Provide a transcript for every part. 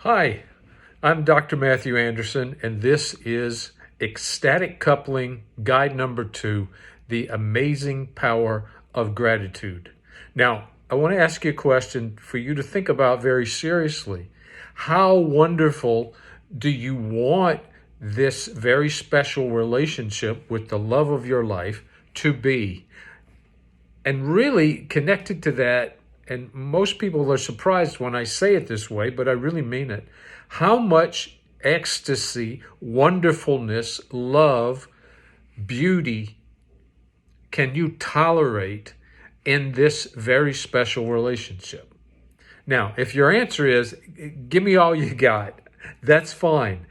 Hi, I'm Dr. Matthew Anderson, and this is Ecstatic Coupling Guide Number 2, The Amazing Power of Gratitude. Now, I want to ask you a question for you to think about very seriously. How wonderful do you want this very special relationship with the love of your life to be? And really connected to that, and most people are surprised when I say it this way, but I really mean it. How much ecstasy, wonderfulness, love, beauty can you tolerate in this very special relationship? Now, if your answer is, give me all you got, that's fine.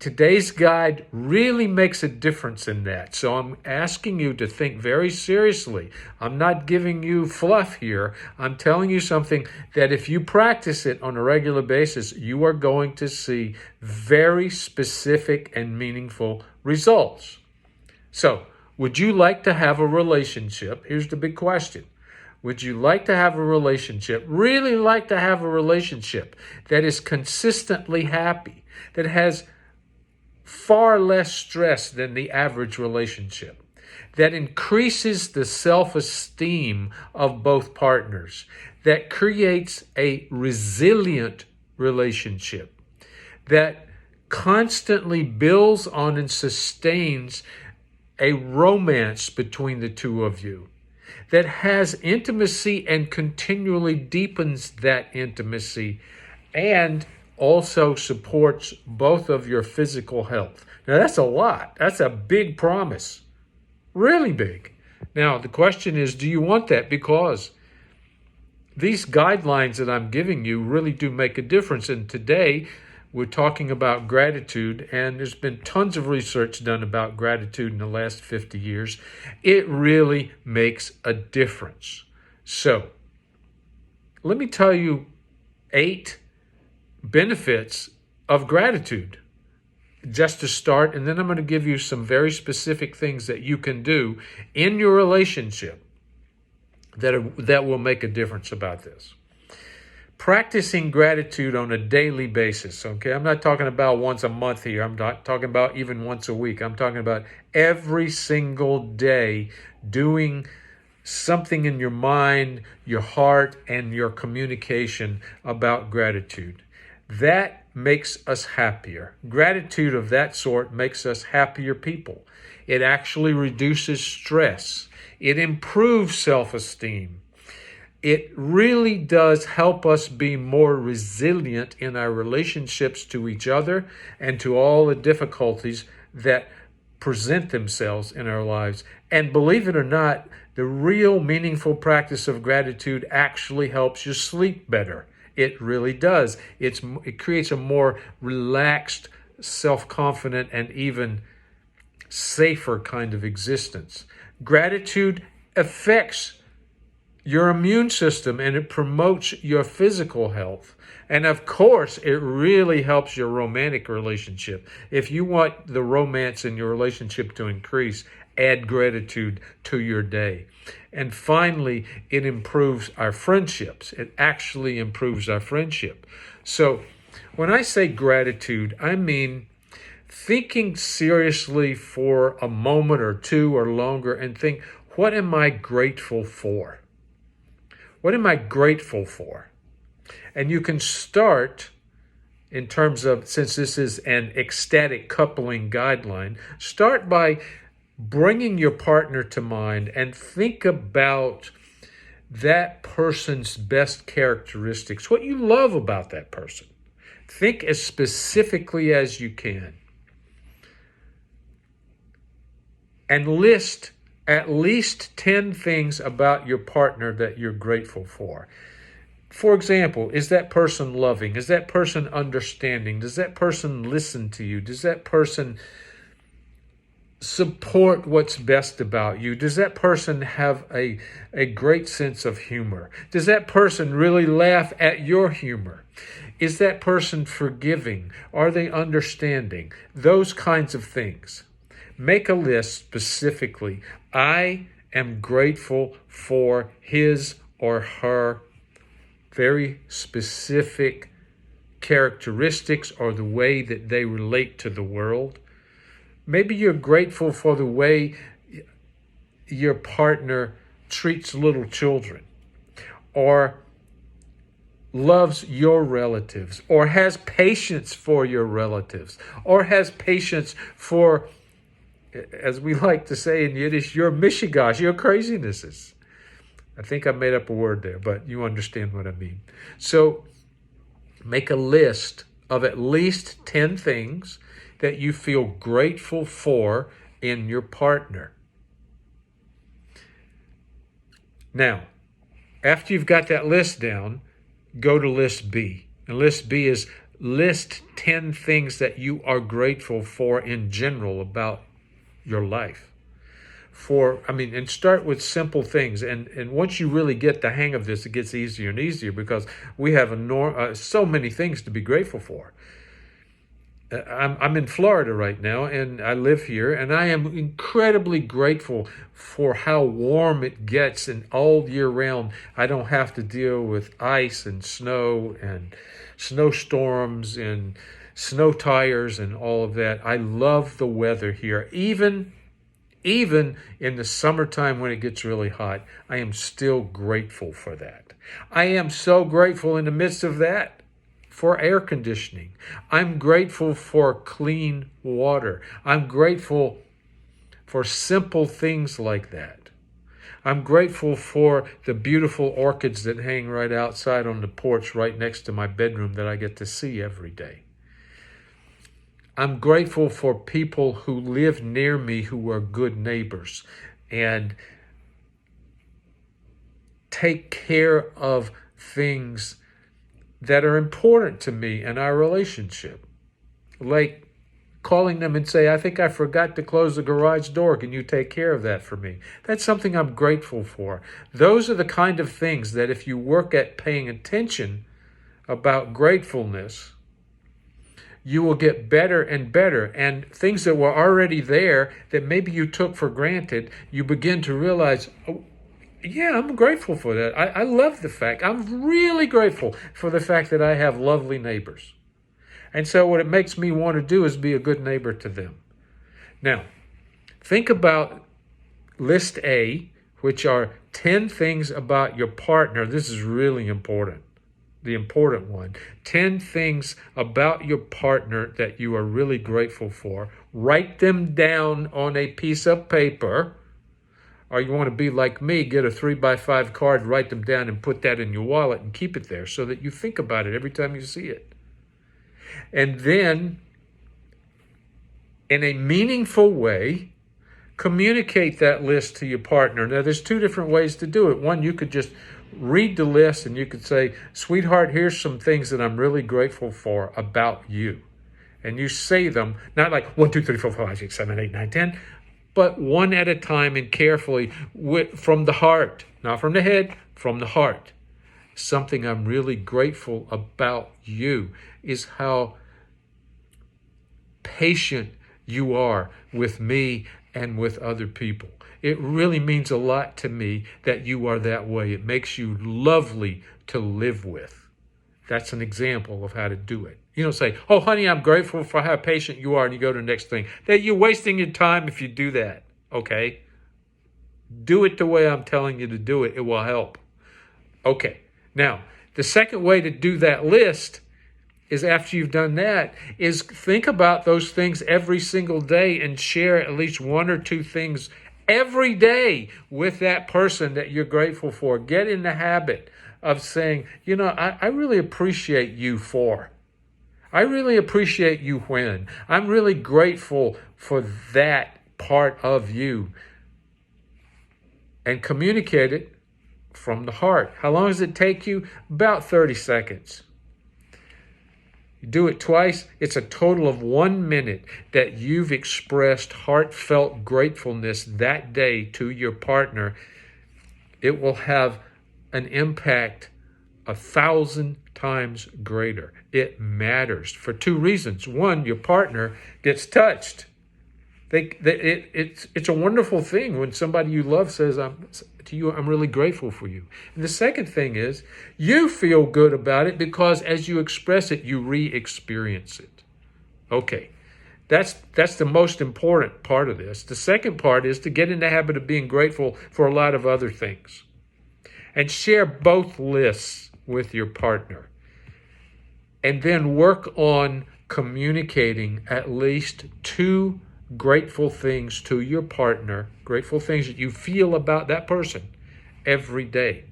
Today's guide really makes a difference in that. So I'm asking you to think very seriously. I'm not giving you fluff here. I'm telling you something that if you practice it on a regular basis, you are going to see very specific and meaningful results. So, would you like to have a relationship? Here's the big question. Would you like to have a relationship, really like to have a relationship that is consistently happy, that has far less stress than the average relationship, that increases the self-esteem of both partners, that creates a resilient relationship, that constantly builds on and sustains a romance between the two of you, that has intimacy and continually deepens that intimacy, and also supports both of your physical health. Now, that's a lot. That's a big promise. Really big. Now, the question is, do you want that? Because these guidelines that I'm giving you really do make a difference. And today, we're talking about gratitude, and there's been tons of research done about gratitude in the last 50 years. It really makes a difference. So, let me tell you 8 benefits of gratitude just to start, and then I'm going to give you some very specific things that you can do in your relationship that will make a difference about this. Practicing gratitude on a daily basis, okay? I'm not talking about once a month here. I'm not talking about even once a week. I'm talking about every single day doing something in your mind, your heart, and your communication about gratitude. That makes us happier. Gratitude of that sort makes us happier people. It actually reduces stress. It improves self-esteem. It really does help us be more resilient in our relationships to each other and to all the difficulties that present themselves in our lives. And believe it or not, the real meaningful practice of gratitude actually helps you sleep better. It really does. It creates a more relaxed, self-confident, and even safer kind of existence. Gratitude affects your immune system, and it promotes your physical health. And of course, it really helps your romantic relationship. If you want the romance in your relationship to increase, add gratitude to your day. And finally, it improves our friendships. It actually improves our friendship. So when I say gratitude, I mean thinking seriously for a moment or two or longer and think, what am I grateful for? What am I grateful for? And you can start in terms of, since this is an ecstatic coupling guideline, start by bringing your partner to mind and think about that person's best characteristics, what you love about that person. Think as specifically as you can. And list at least 10 things about your partner that you're grateful for. For example, is that person loving? Is that person understanding? Does that person listen to you? Does that person support what's best about you? Does that person have a great sense of humor? Does that person really laugh at your humor? Is that person forgiving? Are they understanding? Those kinds of things. Make a list specifically. I am grateful for his or her very specific characteristics or the way that they relate to the world. Maybe you're grateful for the way your partner treats little children, or loves your relatives, or has patience for your relatives, or has patience for, as we like to say in Yiddish, your mishigash, your crazinesses. I think I made up a word there, but you understand what I mean. So make a list of at least 10 things that you feel grateful for in your partner. Now, after you've got that list down, go to list B. And list B is list 10 things that you are grateful for in general about your life. And start with simple things. And once you really get the hang of this, it gets easier and easier, because we have so many things to be grateful for. I'm in Florida right now, and I live here, and I am incredibly grateful for how warm it gets, and all year round I don't have to deal with ice and snow and snowstorms and snow tires and all of that. I love the weather here. Even in the summertime when it gets really hot, I am still grateful for that. I am so grateful in the midst of that for air conditioning. I'm grateful for clean water. I'm grateful for simple things like that. I'm grateful for the beautiful orchids that hang right outside on the porch right next to my bedroom that I get to see every day. I'm grateful for people who live near me who are good neighbors and take care of things that are important to me in our relationship. Like calling them and say, I think I forgot to close the garage door. Can you take care of that for me? That's something I'm grateful for. Those are the kind of things that if you work at paying attention about gratefulness, you will get better and better. And things that were already there that maybe you took for granted, you begin to realize, oh, yeah, I'm grateful for that. I love the fact, I'm really grateful for the fact that I have lovely neighbors. And so what it makes me want to do is be a good neighbor to them. Now, think about list A, which are 10 things about your partner. This is really important. The important one. 10 things about your partner that you are really grateful for. Write them down on a piece of paper. Or you want to be like me, get a 3x5 card, write them down and put that in your wallet and keep it there so that you think about it every time you see it. And then, in a meaningful way, communicate that list to your partner. Now, there's two different ways to do it. One, you could just read the list and you could say, sweetheart, here's some things that I'm really grateful for about you. And you say them, not like 1, 2, 3, 4, 5, 6, 7, 8, 9, 10, but one at a time and carefully from the heart, not from the head, from the heart. Something I'm really grateful about you is how patient you are with me and with other people. It really means a lot to me that you are that way. It makes you lovely to live with. That's an example of how to do it. You don't say, oh, honey, I'm grateful for how patient you are, and you go to the next thing. That you're wasting your time if you do that, okay? Do it the way I'm telling you to do it. It will help. Okay. Now, the second way to do that list is after you've done that, is think about those things every single day and share at least 1 or 2 things every day with that person that you're grateful for. Get in the habit of saying, you know, I really appreciate you for. I really appreciate you when. I'm really grateful for that part of you. And communicate it from the heart. How long does it take you? About 30 seconds. You do it twice, it's a total of 1 minute that you've expressed heartfelt gratefulness that day to your partner. It will have an impact 1,000 times greater. It matters for 2 reasons. 1, your partner gets touched. It's a wonderful thing when somebody you love says, to you, I'm really grateful for you. And the second thing is you feel good about it because as you express it, you re-experience it. Okay. That's the most important part of this. The second part is to get in the habit of being grateful for a lot of other things. And share both lists with your partner. And then work on communicating at least 2 grateful things to your partner, grateful things that you feel about that person every day.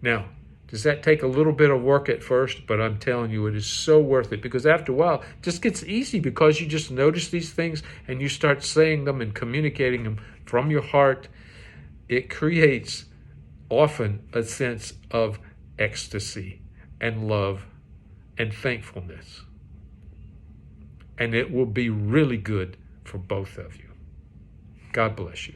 Now, does that take a little bit of work at first? But I'm telling you, it is so worth it, because after a while, it just gets easy because you just notice these things and you start saying them and communicating them from your heart. It creates often a sense of ecstasy and love and thankfulness. And it will be really good for both of you. God bless you.